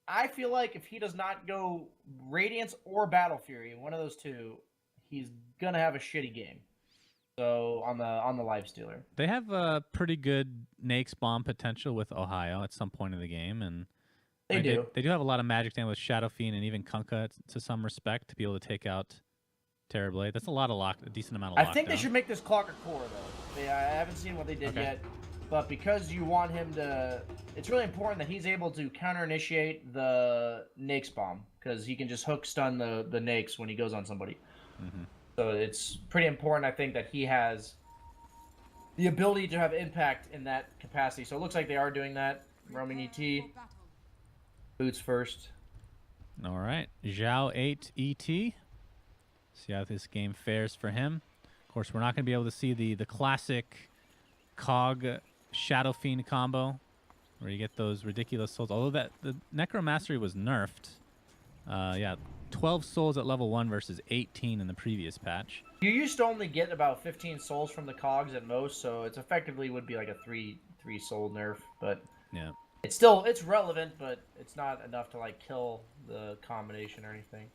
I feel like if he does not go Radiance or Battle Fury, one of those two, he's gonna have a shitty game. So on the life stealer, They have a pretty good Nake's bomb potential with Ohio at some point in the game, and I they mean, do. they do have a lot of magic damage with Shadow Fiend and even Kunkka to some respect to be able to take out Terrorblade. That's a decent amount of I think they lockdown. should make this Clocker core though. I haven't seen what they did Okay. yet, but because you want him to, it's really important that he's able to counter initiate the Nake's bomb because he can just hook stun the Nakes when he goes on somebody. Mm-hmm. So it's pretty important, I think, that he has the ability to have impact in that capacity. So it looks like they are doing that. Roaming ET. Boots first. All right. Zhao 8 ET. See how this game fares for him. Of course, we're not going to be able to see the classic Cog Shadow Fiend combo where you get those ridiculous souls. Although the Necromastery was nerfed. Yeah, 12 souls at level 1 versus 18 in the previous patch. You used to only get about 15 souls from the cogs at most, so it's effectively would be like a three soul nerf, but Yeah. it's relevant, but it's not enough to like kill the combination or anything.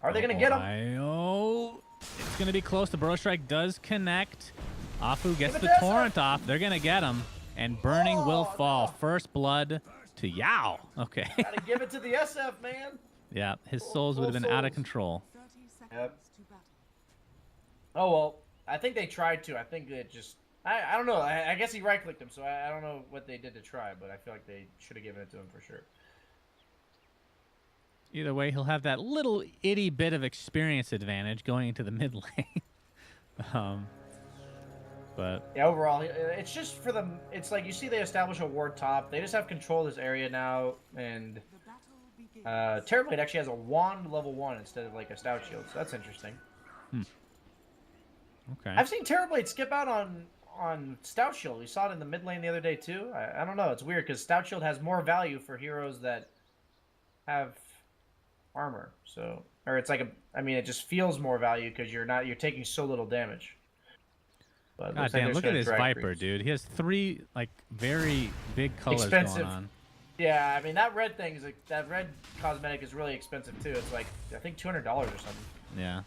Are they gonna get him? Oh, it's gonna be close. The Burrow Strike does connect. Afu gets the torrent off. They're gonna get him, and Burning will fall. No. First blood to Yao. Okay. Gotta give it to the SF, man. Yeah, his souls would have been out of control. Yep. Oh well, I think they tried to. I think it just. I don't know. I guess he right clicked him, so I don't know what they did to try, but I feel like they should have given it to him for sure. Either way, he'll have that little itty bit of experience advantage going into the mid lane. But yeah, overall, it's just for them. It's like you see they establish a ward top. They just have control of this area now, and Terrorblade actually has a wand level 1 instead of like a stout shield. So that's interesting. Okay. I've seen Terrorblade skip out on stout shield. We saw it in the mid lane the other day too. I don't know. It's weird because stout shield has more value for heroes that have armor. So, or it's like I mean, it just feels more value because you're taking so little damage. But God damn, look at this Viper, dude. He has 3 like very big colors going on. Yeah, I mean that red thing is like that red cosmetic is really expensive too. It's like I think $200 or something. Yeah.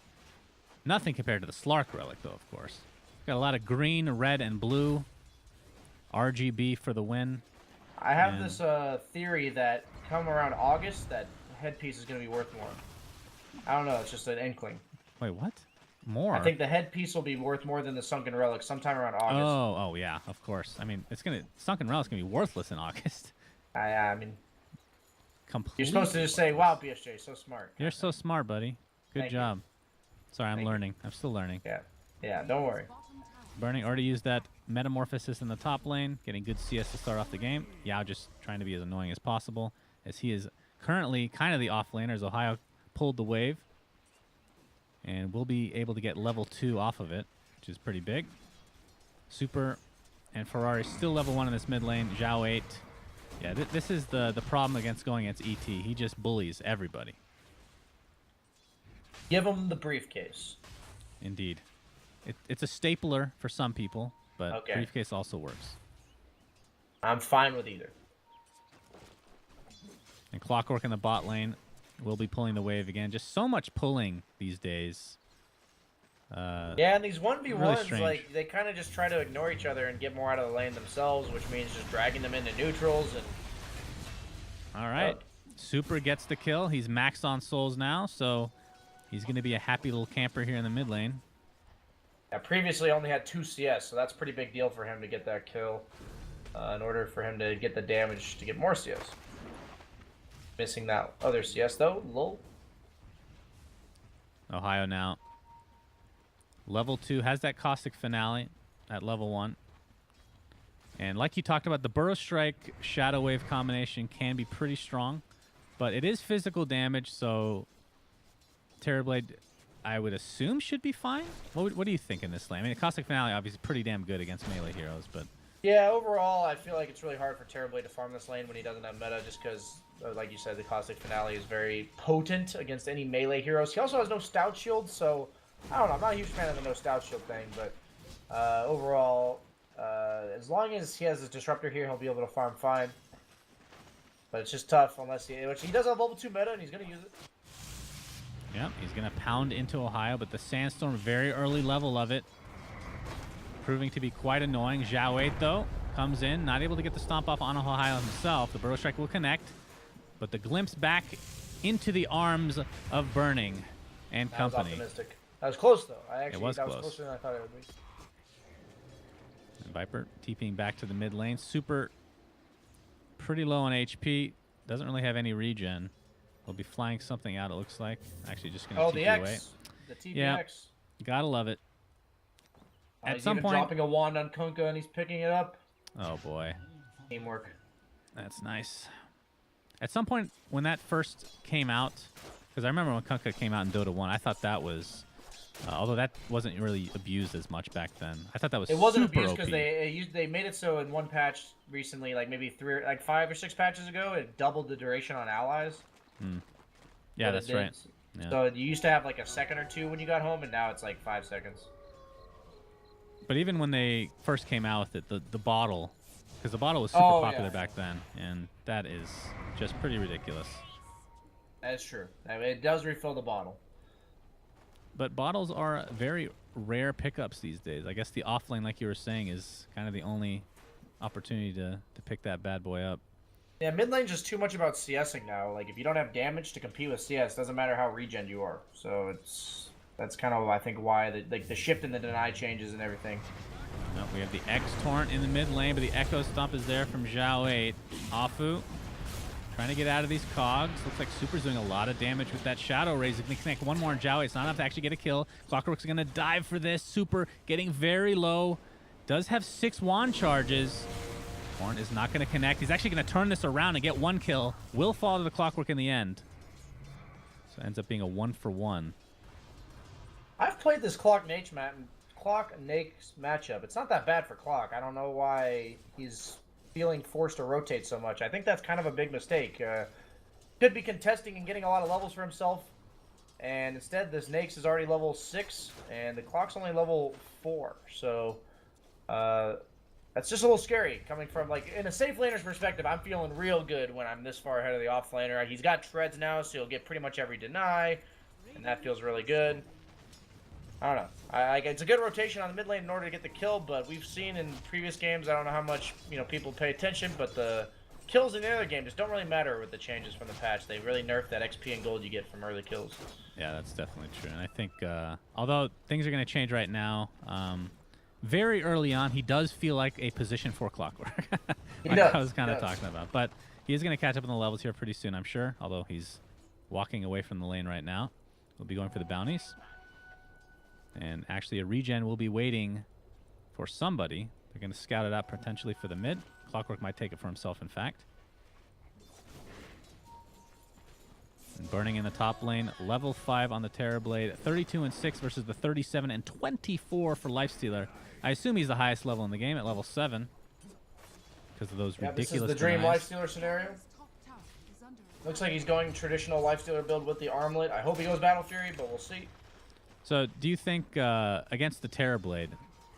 Nothing compared to the Slark relic though, of course. Got a lot of green, red, and blue. RGB for the win. I have this theory that come around August that headpiece is going to be worth more. I don't know. It's just an inkling. Wait, what? More? I think the headpiece will be worth more than the Sunken Relic sometime around August. Oh yeah, of course. I mean, Sunken Relic's gonna be worthless in August. I mean, completely. You're supposed to just say, "Wow, BSJ, so smart." You're so smart, buddy. Good job. Sorry, I'm learning. I'm still learning. Yeah. Don't worry. Burning already used that Metamorphosis in the top lane, getting good CS to start off the game. Yao just trying to be as annoying as possible, as he is currently kind of the off laner, as Ohio pulled the wave. And we'll be able to get level 2 off of it, which is pretty big. Super and Ferrari still level 1 in this mid lane. Zhao 8. Yeah, this is the problem against going against ET. He just bullies everybody. Give him the briefcase. Indeed. It's a stapler for some people, but briefcase also works. I'm fine with either. And Clockwork in the bot lane will be pulling the wave again. Just so much pulling these days. Yeah, and these 1v1s, really like, they kind of just try to ignore each other and get more out of the lane themselves, which means just dragging them into neutrals. And all right. Super gets the kill. He's maxed on souls now, so he's going to be a happy little camper here in the mid lane. Yeah, previously only had 2 CS, so that's a pretty big deal for him to get that kill in order for him to get the damage to get more CS. Missing that other CS, though. Lol. Ohio now. Level 2 has that Caustic Finale at level 1. And like you talked about, the Burrow Strike Shadow Wave combination can be pretty strong. But it is physical damage, so Terrorblade, I would assume, should be fine. What do you think in this lane? I mean, the Caustic Finale obviously pretty damn good against melee heroes, but... Yeah, overall, I feel like it's really hard for Terrorblade to farm this lane when he doesn't have meta, just because, like you said, the Caustic Finale is very potent against any melee heroes. He also has no Stout Shield, so I don't know. I'm not a huge fan of the no Stout Shield thing, but overall, as long as he has his Disruptor here, he'll be able to farm fine. But it's just tough unless which he does have level 2 meta, and he's going to use it. Yep, he's going to pound into Ohio, but the Sandstorm, very early level of it, proving to be quite annoying. Zhao 8, though, comes in, not able to get the stomp off on Ohio himself. The Burrow Strike will connect, but the glimpse back into the arms of Burning and That company. was optimistic. That was close, though. That close. was closer than I thought it would be. And Viper TPing back to the mid lane. Super pretty low on HP. Doesn't really have any regen. We'll be flying something out, it looks like. Actually, just going to the TP away. X. The TPX. Yeah, gotta love it. At He's some even point, dropping a wand on Kunkka, and he's picking it up. oh boy, Teamwork. that's nice. At some point, when that first came out, because I remember when Kunkka came out in Dota 1, I thought that was, although that wasn't really abused as much back then. I thought that was It wasn't super abused because OP. they made it so in one patch recently, like maybe 5 or 6 patches ago, it doubled the duration on allies. Yeah, that's right. Yeah. So you used to have like a second or two when you got home, and now it's like 5 seconds. But even when they first came out with it, the bottle, because the bottle was super popular back then, and that is just pretty ridiculous. That's true. I mean, it does refill the bottle. But bottles are very rare pickups these days. I guess the offlane, like you were saying, is kind of the only opportunity to pick that bad boy up. Yeah, mid lane's just too much about CSing now. Like, if you don't have damage to compete with CS, doesn't matter how regen you are. So that's kind of, I think, why the shift in the deny changes and everything. No, we have the X Torrent in the mid lane, but the Echo Stomp is there from Zhao 8. Afu trying to get out of these cogs. Looks like Super's doing a lot of damage with that Shadow Raise. If we connect one more on Zhao 8, it's not enough to actually get a kill. Clockwork's going to dive for this. Super getting very low. Does have 6 wand charges. Horn is not going to connect. He's actually going to turn this around and get 1 kill. Will fall to the Clockwork in the end. So it ends up being a 1-for-1. I've played this Clock Nate's matchup. It's not that bad for Clock. I don't know why he's feeling forced to rotate so much. I think that's kind of a big mistake. Could be contesting and getting a lot of levels for himself. And instead, this Nake's is already level 6, and the Clock's only level 4. So, that's just a little scary coming from, like, in a safe laner's perspective. I'm feeling real good when I'm this far ahead of the off laner. He's got treads now, so he'll get pretty much every deny, and that feels really good. I don't know. It's a good rotation on the mid lane in order to get the kill, but we've seen in previous games, I don't know how much people pay attention, but the kills in the other game just don't really matter with the changes from the patch. They really nerf that XP and gold you get from early kills. Yeah, that's definitely true. And I think, although things are going to change right now, very early on, he does feel like a position for Clockwork. Like I was kind of talking about. But he is going to catch up on the levels here pretty soon, I'm sure, although he's walking away from the lane right now. We'll be going for the bounties. And actually, a regen will be waiting for somebody. They're going to scout it out potentially for the mid. Clockwork might take it for himself, in fact. And Burning in the top lane, level 5 on the Terrorblade. 32 and 6 versus the 37 and 24 for Lifestealer. I assume he's the highest level in the game at level 7 because of those ridiculous This is the dream denies. Lifestealer scenario. Looks like he's going traditional Lifestealer build with the armlet. I hope he goes Battle Fury, but we'll see. So do you think against the Terrorblade,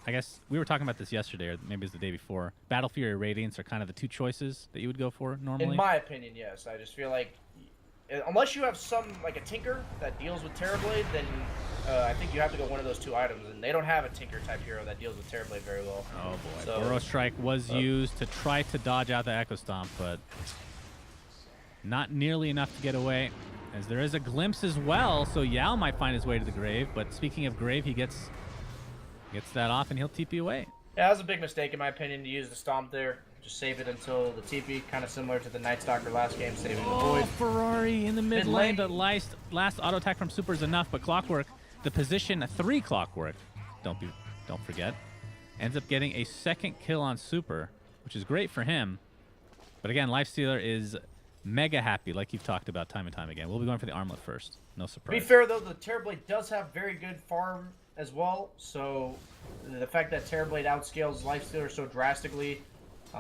I guess we were talking about this yesterday, or maybe it was the day before, Battle Fury or Radiance are kind of the 2 choices that you would go for normally? In my opinion, yes. I just feel like, unless you have like a Tinker that deals with Terrorblade, then I think you have to go one of those 2 items, and they don't have a Tinker type hero that deals with Terrorblade very well. Oh boy. So, Burrow Strike was used to try to dodge out the Echo Stomp, but not nearly enough to get away. As there is a glimpse as well, so Yao might find his way to the grave. But speaking of grave, he gets that off and he'll TP away. Yeah, that was a big mistake in my opinion to use the Stomp there. Just save it until the TP, kind of similar to the Night Stalker last game, saving the Void. Ferrari in the mid lane. The last auto attack from Super is enough, but Clockwork, the position 3 Clockwork, don't forget, ends up getting a 2nd kill on Super, which is great for him. But again, Lifestealer is mega happy, like you've talked about time and time again. We'll be going for the armlet first. No surprise. To be fair, though, the Terrorblade does have very good farm as well. So the fact that Terrorblade outscales Lifestealer so drastically,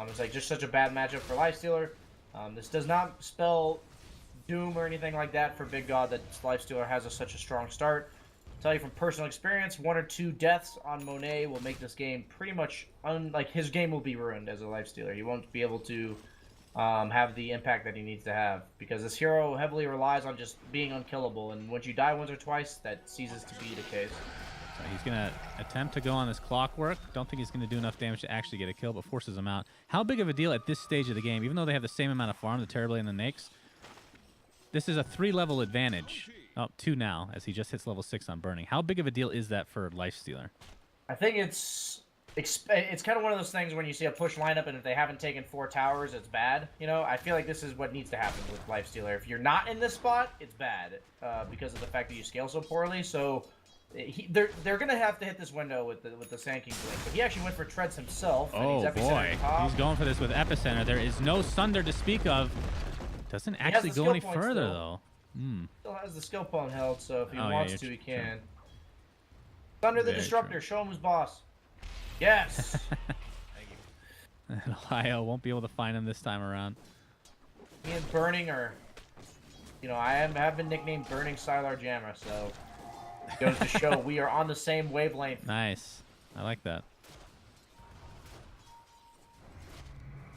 it's like just such a bad matchup for Lifestealer. This does not spell doom or anything like that for Big God that Lifestealer has such a strong start. I'll tell you from personal experience, 1 or 2 deaths on Monet will make this game pretty much like his game will be ruined as a Lifestealer. He won't be able to have the impact that he needs to have, because this hero heavily relies on just being unkillable, and once you die once or twice, that ceases to be the case. So he's going to attempt to go on this clockwork. Don't think he's going to do enough damage to actually get a kill, but forces him out. How big of a deal at this stage of the game, even though they have the same amount of farm, the Terrorblade and the Nakes, this is a 3-level advantage. Oh, 2 now, as he just hits level 6 on Burning. How big of a deal is that for Lifestealer? I think it's kind of one of those things when you see a push lineup and if they haven't taken 4 towers, it's bad. You know, I feel like this is what needs to happen with Lifestealer. If you're not in this spot, it's bad because of the fact that you scale so poorly. So they're gonna have to hit this window with the Sand King Blink. But he actually went for treads himself. Oh and he's boy, top. he's going for this with Epicenter. There is no Sunder to speak of. Doesn't actually go any further though. Still has the skill point held, so if he Oh, wants yeah, to, he can. true. Thunder the Very Disruptor, true. show him who's boss. Yes. Thank you. And Ohio won't be able to find him this time around. Me and Burning are, you know, I have been nicknamed Burning Sylar Jammer, so it goes to show we are on the same wavelength. Nice. I like that.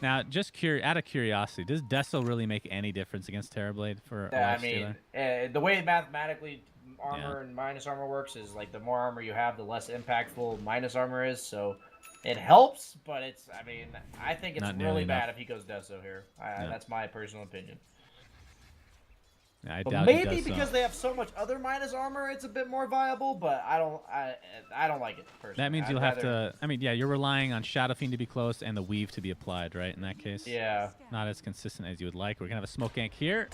Now, just out of curiosity, does Deso really make any difference against Terrorblade for a I Lifestealer? mean, the way mathematically armor and minus armor works is like the more armor you have, the less impactful minus armor is. So it helps, but it's, I mean, I think it's really bad if he goes Deso here. That's my personal opinion. Yeah, I But doubt maybe he does because they have so much other minus armor, it's a bit more viable. But I don't like it personally. That means you'll have to. I mean, yeah, you're relying on Shadow Fiend to be close and the weave to be applied, right? In that case, Yeah. not as consistent as you would like. We're gonna have a smoke gank here.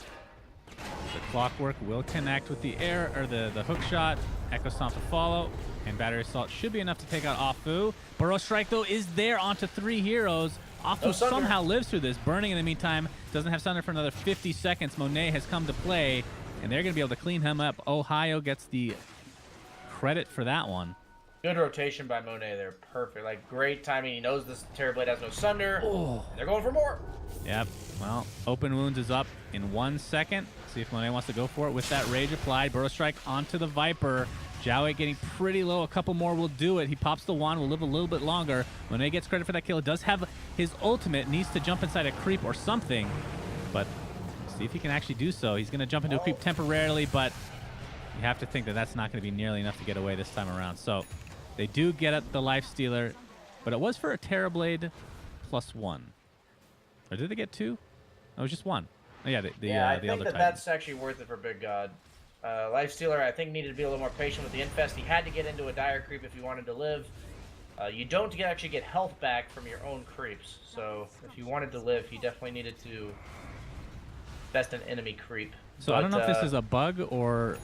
The clockwork will connect with the air or the hook shot. Echo Stomp to follow, and Battery Assault should be enough to take out Afu. Burrow Strike though is there onto 3 heroes. Afu somehow lives through this. Burning in the meantime doesn't have Sunder for another 50 seconds. Monet has come to play, and they're gonna be able to clean him up. Ohio gets the credit for that one. Good rotation by Monet there. Perfect. Like, great timing. He knows this Terrorblade has no Sunder. And they're going for more. Yep. Well, Open Wounds is up in 1 second. See if Monet wants to go for it with that Rage applied. Burrow Strike onto the Viper. Jiaowei getting pretty low. A couple more will do it. He pops the wand. Will live a little bit longer. Monet gets credit for that kill. It does have his ultimate. Needs to jump inside a creep or something. But see if he can actually do so. He's going to jump into a creep temporarily, but you have to think that that's not going to be nearly enough to get away this time around. So they do get at the Lifestealer, but it was for a Terrorblade +1. Or did they get 2? No, it was just 1. Oh, yeah, I think Elder that's actually worth it for Big God. Lifestealer, I think, needed to be a little more patient with the Infest. He had to get into a dire creep if he wanted to live. You don't actually get health back from your own creeps, so if he wanted to live, he definitely needed to invest an enemy creep. So I don't know if this is a bug or,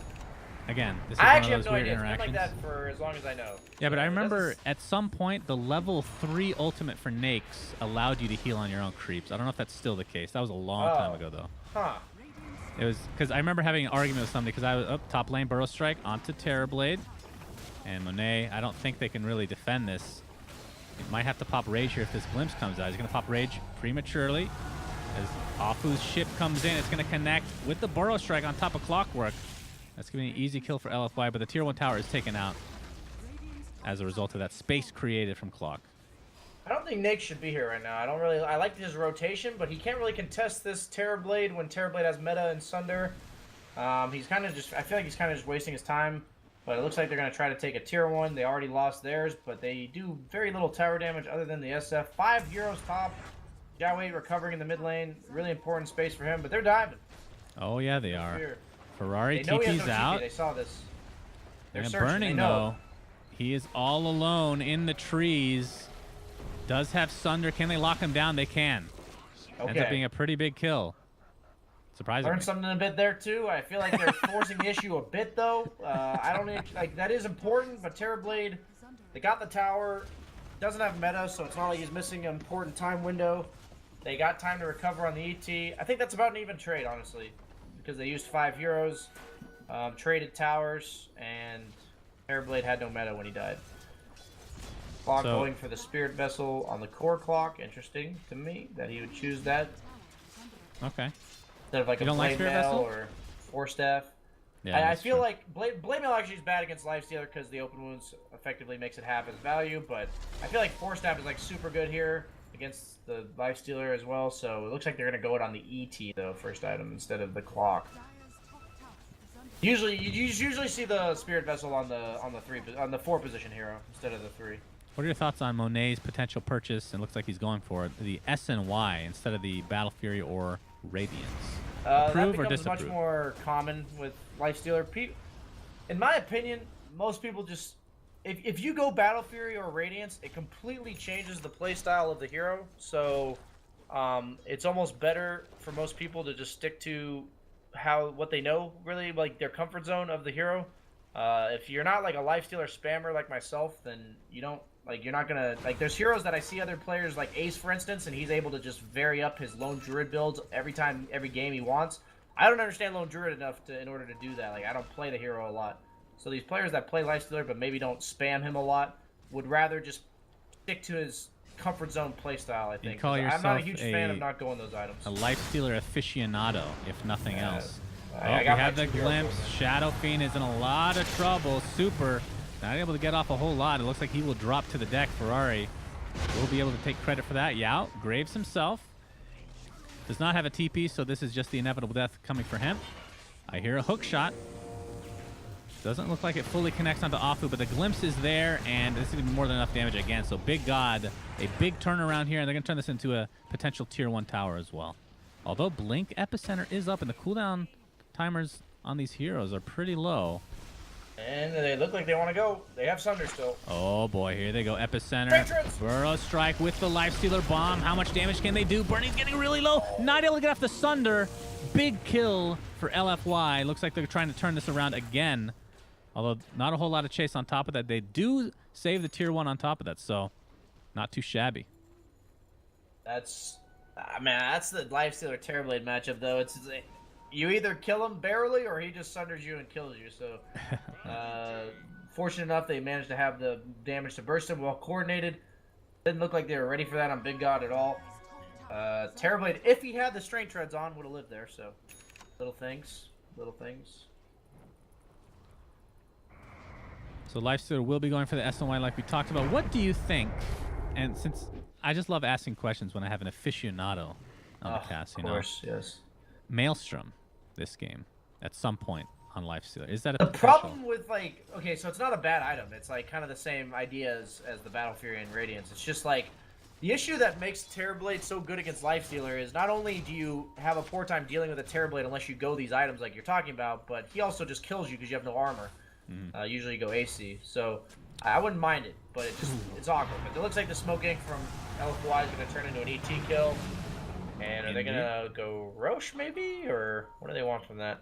again, this is I one actually of have those no weird idea. It's been interactions. like that for as long as I know. Yeah, but I remember at some point the level 3 ultimate for Nakes allowed you to heal on your own creeps. I don't know if that's still the case. That was a long time ago, though. Huh. It was because I remember having an argument with somebody because I was up top lane, Burrow Strike onto Terrorblade. And Monet, I don't think they can really defend this. He might have to pop Rage here if this Glimpse comes out. He's going to pop Rage prematurely. As Afu's ship comes in, it's going to connect with the Burrow Strike on top of Clockwork. That's going to be an easy kill for LFY, but the Tier 1 tower is taken out as a result of that space created from Clock. I don't think Nick should be here right now. I like his rotation, but he can't really contest this Terrorblade when Terrorblade has meta and Sunder. He's kind of just, I feel like he's kind of just wasting his time, but it looks like they're going to try to take a Tier 1. They already lost theirs, but they do very little tower damage other than the SF. 5 heroes top. Jiaowei recovering in the mid lane. Really important space for him, but they're diving. Oh, yeah, they are. Here. Ferrari They know he has TP's no out. TP. They saw this. They're And searching. Burning, They know. though, he is all alone in the trees. Does have Sunder. Can they lock him down? They can. Ends up being a pretty big kill. Surprisingly. Learned something a bit there too. I feel like they're forcing the issue a bit though. I don't like that is important, but Terrorblade, they got the tower, doesn't have meta, so it's not like he's missing an important time window. They got time to recover on the ET. I think that's about an even trade, honestly, because they used 5 heroes, traded towers, and Terrorblade had no meta when he died. Clock going for the Spirit Vessel on the core clock. Interesting to me that he would choose that. Okay. Instead of like a Blade Mail or Force Staff. Yeah, I feel like Blade Mail actually is bad against Lifestealer because the Open Wounds effectively makes it half its value, but I feel like Force Staff is like super good here against the Lifestealer as well, so it looks like they're gonna go it on the ET though, first item instead of the clock. Usually, you usually see the Spirit Vessel on the 4 position hero instead of the 3. What are your thoughts on Monet's potential purchase? It looks like he's going for it, the SNY instead of the Battle Fury or Radiance. Approve or that becomes disapprove? much more common with Lifestealer. In my opinion, most people just if you go Battle Fury or Radiance, it completely changes the playstyle of the hero. So it's almost better for most people to just stick to what they know, really, like their comfort zone of the hero. If you're not like a Lifestealer spammer like myself, then you're not gonna there's heroes that I see other players like Ace, for instance, and he's able to just vary up his Lone Druid builds every game he wants. I don't understand Lone Druid enough in order to do that. Like, I don't play the hero a lot. So these players that play Lifestealer but maybe don't spam him a lot would rather just stick to his comfort zone playstyle, I think. I'm not a huge fan of not going those items. A Lifestealer aficionado, if nothing else. We I have the glimpse. Shadow Fiend is in a lot of trouble. Super. Not able to get off a whole lot. It looks like he will drop to the deck. Ferrari will be able to take credit for that. Yao, Graves himself. Does not have a TP, so this is just the inevitable death coming for him. I hear a hook shot. Doesn't look like it fully connects onto Afu, but the glimpse is there, and this is going to be more than enough damage again. So Big God, a big turnaround here, and they're going to turn this into a potential tier 1 tower as well. Although Blink Epicenter is up, and the cooldown timers on these heroes are pretty low. And they look like they want to go. They have Sunder still. Oh boy, here they go. Epicenter. Burrow Strike with the Lifestealer bomb. How much damage can they do? Burning's getting really low. Not able to get off the Sunder. Big kill for LFY. Looks like they're trying to turn this around again. Although not a whole lot of chase on top of that. They do save the tier 1 on top of that, so not too shabby. That's the Lifestealer Terrorblade matchup, though. You either kill him barely or he just sunders you and kills you. So, fortunate enough, they managed to have the damage to burst him well coordinated. Didn't look like they were ready for that on Big God at all. Terrorblade, if he had the Strength Treads on, would have lived there. So, little things. So Lifestealer will be going for the SNY like we talked about. What do you think? And since I just love asking questions when I have an aficionado on the cast, Of course, yes. Maelstrom this game at some point on Lifestealer. Is that a the potential? problem with okay, so it's not a bad item. It's like kind of the same idea as the Battle Fury and Radiance. It's just like the issue that makes Terrorblade so good against Lifestealer is not only do you have a poor time dealing with a Terrorblade unless you go these items like you're talking about, but he also just kills you because you have no armor. Usually you go AC, so I wouldn't mind it, but it's awkward. But it looks like the smoke gank from LFY is going to turn into an ET kill. And are they going to go Roche, maybe? Or what do they want from that?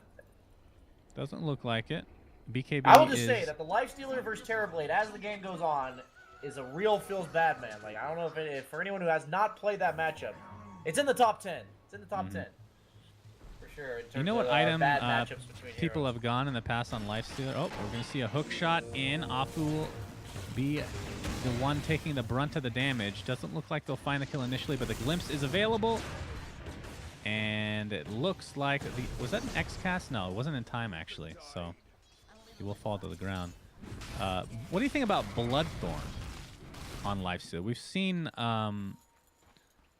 Doesn't look like it. BKB I will just say that the Lifestealer versus Terrorblade, as the game goes on, is a real feels bad, man. Like, I don't know if for anyone who has not played that matchup, it's in the top 10. It's in the top 10. For sure. In terms You know what of, item bad matchups between people heroes. have gone in the past on Lifestealer? Oh, we're going to see a hook shot in. Afu will be the one taking the brunt of the damage. Doesn't look like they'll find the kill initially, but the glimpse is available. And it looks like was that an X cast? No, it wasn't in time actually. So he will fall to the ground. What do you think about Bloodthorn on Lifestealer? We've seen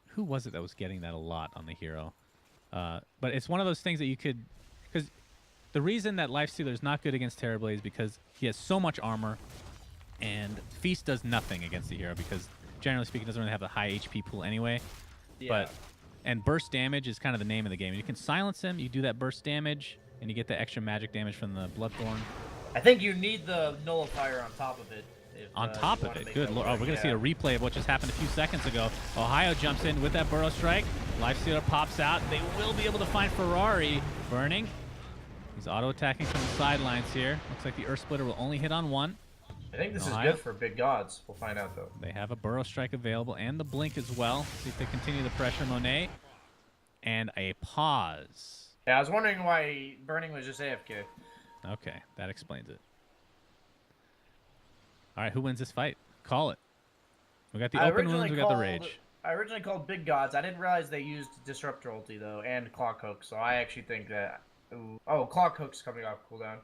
who was it that was getting that a lot on the hero? But it's one of those things that you could, because the reason that Lifestealer is not good against Terrorblade is because he has so much armor, and Feast does nothing against the hero because generally speaking, doesn't really have a high HP pool anyway. Yeah. And burst damage is kind of the name of the game. You can silence him, you do that burst damage, and you get the extra magic damage from the Bloodthorn. I think you need the Nullifier on top of it. On top of it, good lord. Oh, we're going to see a replay of what just happened a few seconds ago. Ohio jumps in with that Burrow Strike. Lifestealer pops out. They will be able to find Ferrari. Burning. He's auto-attacking from the sidelines here. Looks like the Earth Splitter will only hit on one. I think this is good for Big Gods. We'll find out, though. They have a Burrow Strike available and the Blink as well. See if they continue the pressure. Monet. And a pause. Yeah, I was wondering why Burning was just AFK. Okay, that explains it. All right, who wins this fight? Call it. We got the open wounds, we got the rage. I originally called Big Gods. I didn't realize they used Disruptor ulti, though, and Clock Hook, so I actually think that... Oh, Clock Hook's coming off cooldown.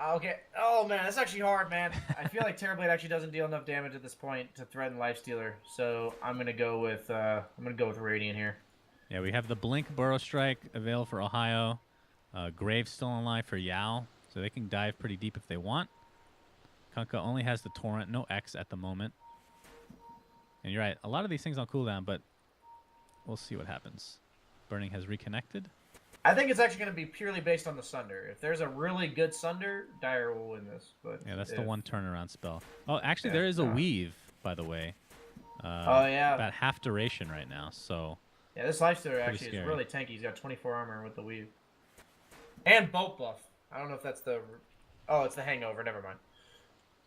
Okay. Oh man, that's actually hard, man. I feel like Terrorblade actually doesn't deal enough damage at this point to threaten Lifestealer, so I'm gonna go with Radiant here. Yeah, we have the Blink Burrow Strike available for Ohio. Grave's still on live for Yao, so they can dive pretty deep if they want. Kunkka only has the Torrent, no X at the moment. And you're right, a lot of these things on cooldown, but we'll see what happens. Burning has reconnected. I think it's actually going to be purely based on the Sunder. If there's a really good Sunder, Dire will win this. But yeah, that's the one turnaround spell. Oh, actually, there is a Weave, by the way. Oh, yeah. About half duration right now, so... Yeah, this Lifestealer actually is really tanky. He's got 24 armor with the Weave. And Bolt buff. I don't know if that's the... Oh, it's the Hangover. Never mind.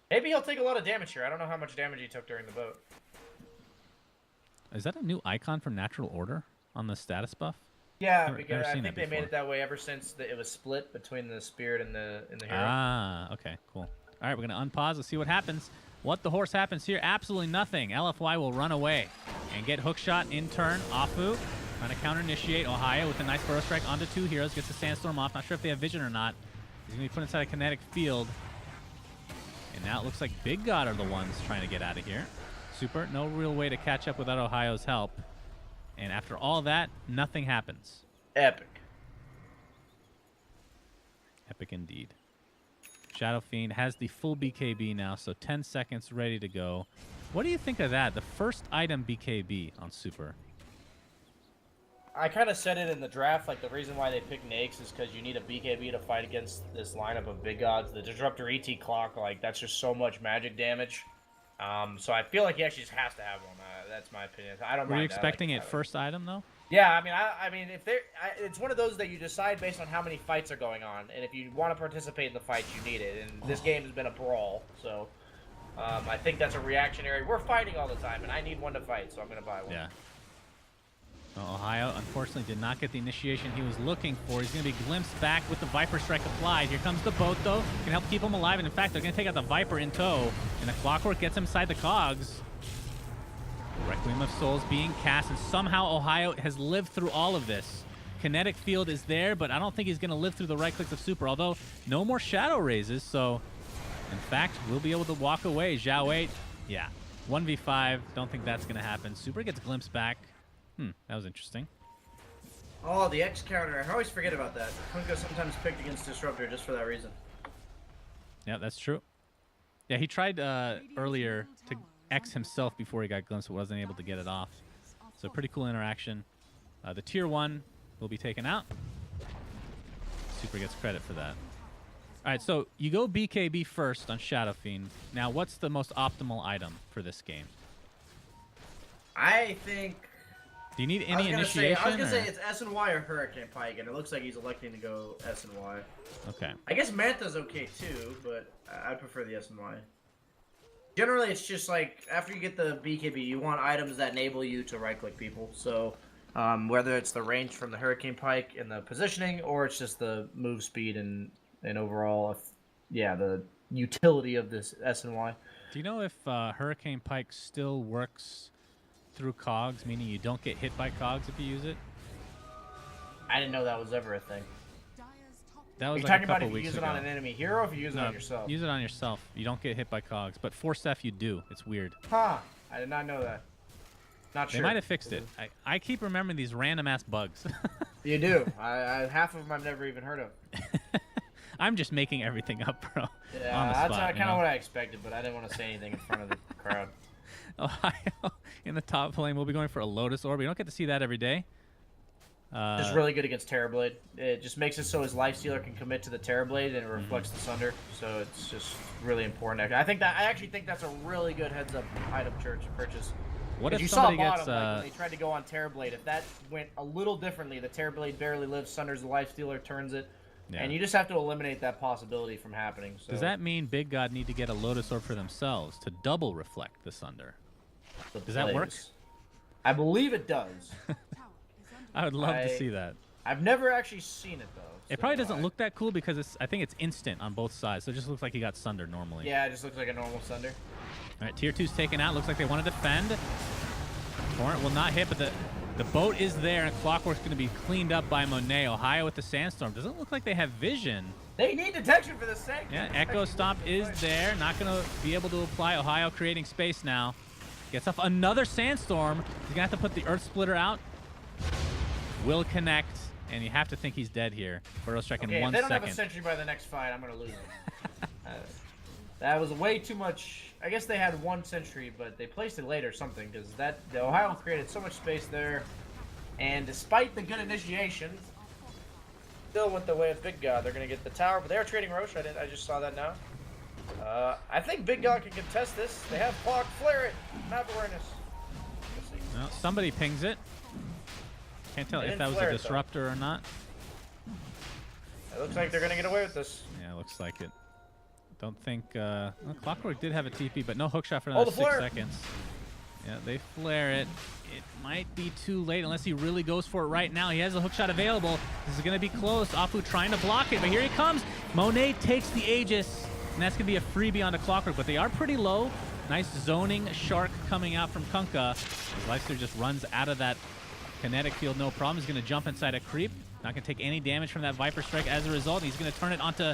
Maybe he'll take a lot of damage here. I don't know how much damage he took during the boat. Is that a new icon from Natural Order on the status buff? Yeah, because I think they made it that way ever since it was split between the Spirit and the Hero. Ah, okay, cool. All right, we're going to unpause. Let's see what happens. What the horse happens here? Absolutely nothing. LFY will run away and get hookshot in turn. Afu trying to counter-initiate Ohio with a nice Burrow Strike onto 2 heroes. Gets the Sandstorm off. Not sure if they have vision or not. He's going to be put inside a kinetic field. And now it looks like Big God are the ones trying to get out of here. Super. No real way to catch up without Ohio's help. And after all that, nothing happens. Epic. Epic indeed. Shadow Fiend has the full BKB now, so 10 seconds ready to go. What do you think of that? The first item BKB on Super. I kind of said it in the draft, like the reason why they picked Nakes is because you need a BKB to fight against this lineup of big gods. The Disruptor ET Clock, like that's just so much magic damage. So I feel like he actually just has to have one. That's my opinion. I don't. Were you expecting it first item though? Yeah, I mean, if it's one of those that you decide based on how many fights are going on, and if you want to participate in the fights, you need it. And this game has been a brawl, so I think that's a reactionary. We're fighting all the time, and I need one to fight, so I'm gonna buy one. Yeah. Well, Ohio, unfortunately, did not get the initiation he was looking for. He's going to be glimpsed back with the Viper Strike applied. Here comes the boat, though. Can help keep him alive. And, in fact, they're going to take out the Viper in tow. And the Clockwork gets him inside the cogs. Requiem of Souls being cast. And somehow Ohio has lived through all of this. Kinetic Field is there, but I don't think he's going to live through the right clicks of Super. Although, no more Shadow Raises. So, in fact, we'll be able to walk away. Zhao 8, yeah. 1v5. Don't think that's going to happen. Super gets glimpsed back. That was interesting. Oh, the X counter. I always forget about that. Kunkka sometimes picked against Disruptor just for that reason. Yeah, that's true. Yeah, he tried earlier to X himself before he got glimpsed, but wasn't able to get it off. So pretty cool interaction. The tier 1 will be taken out. Super gets credit for that. All right, so you go BKB first on Shadow Fiend. Now, what's the most optimal item for this game? I think... Do you need any initiation? I was going to say it's S and Y or Hurricane Pike, and it looks like he's electing to go S and Y. Okay. I guess Mantha's okay too, but I prefer the S and Y. Generally, it's just like, after you get the BKB, you want items that enable you to right-click people. So, whether it's the range from the Hurricane Pike and the positioning, or it's just the move speed and overall, yeah, the utility of this S and Y. Do you know if Hurricane Pike still works through cogs, meaning you don't get hit by cogs if you use it? I didn't know that was ever a thing. That was Are you like talking a about couple if you weeks use ago. it on an enemy hero or if you use it on yourself? Use it on yourself. You don't get hit by cogs, but Force F you do. It's weird. Huh. I did not know that. Not sure. They might have fixed it. I keep remembering these random-ass bugs. You do. Half of them I've never even heard of. I'm just making everything up, bro. Yeah, on the that's spot, kind of what I expected, but I didn't want to say anything in front of the crowd. Ohio in the top lane. We'll be going for a Lotus Orb. You don't get to see that every day. Just really good against Terrorblade. It just makes it so his Lifestealer can commit to the Terrorblade and it reflects the Sunder. So it's just really important. I actually think that's a really good heads-up item to purchase. What if you somebody saw gets? Bottom, like, when they tried to go on Terrorblade, if that went a little differently, the Terrorblade barely lives, Sunders the Lifestealer, turns it. Yeah. And you just have to eliminate that possibility from happening. So. Does that mean Big God need to get a Lotus Orb for themselves to double reflect the Sunder? Does that work? I believe it does. I would love to see that. I've never actually seen it, though. It probably doesn't look that cool because I think it's instant on both sides. So it just looks like he got Sunder normally. Yeah, it just looks like a normal Sunder. All right, tier 2's taken out. Looks like they want to defend. Torrent will not hit, but the boat is there, and Clockwork's going to be cleaned up by Monet. Ohio with the Sandstorm. Doesn't look like they have vision. They need detection for the sake. Yeah, Echo Stomp is there. Not going to be able to apply. Ohio creating space now. Gets off another Sandstorm. He's going to have to put the Earth Splitter out. Will connect, and you have to think he's dead here. Burrow Strike in 1 second. If they don't have a sentry by the next fight, I'm going to lose them. That was way too much. I guess they had 1 sentry, but they placed it late or something, because the Ohio created so much space there. And despite the good initiations, still went the way of Big God. They're going to get the tower, but they are trading Roche. I just saw that now. I think Big God can contest this. They have clock, flare it, map awareness. Well, somebody pings it. Can't tell if that was a disruptor or not. It looks like they're going to get away with this. Yeah, looks like it. Don't think... well, Clockwork did have a TP, but no hookshot for another 6 seconds. Yeah, they flare it. It might be too late unless he really goes for it right now. He has a hookshot available. This is going to be close. Afu trying to block it, but here he comes. Monet takes the Aegis, and that's going to be a freebie onto Clockwork, but they are pretty low. Nice zoning shark coming out from Kunkka. Lifesteal just runs out of that kinetic field, no problem. He's going to jump inside a creep. Not going to take any damage from that Viper Strike as a result. He's going to turn it onto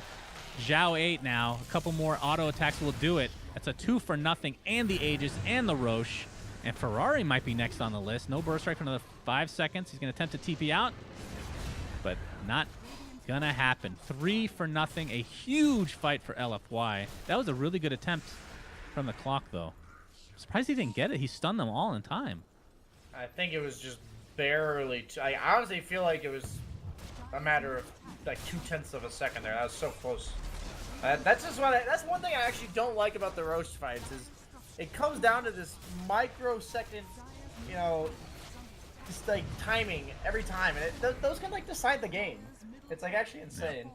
Zhao 8 now. A couple more auto attacks will do it. That's a 2 for nothing, and the Aegis and the Roche. And Ferrari might be next on the list. No burst strike for another 5 seconds. He's going to attempt to TP out, but not going to happen. 3 for nothing. A huge fight for LFY. That was a really good attempt from the clock, though. I'm surprised he didn't get it. He stunned them all in time. I think it was just barely. I honestly feel like it was a matter of like 0.2 of a second there. That was so close. That's just that's one thing I actually don't like about the Roche fights is it comes down to this microsecond, you know, just like timing every time, and those can like decide the game. It's like actually insane.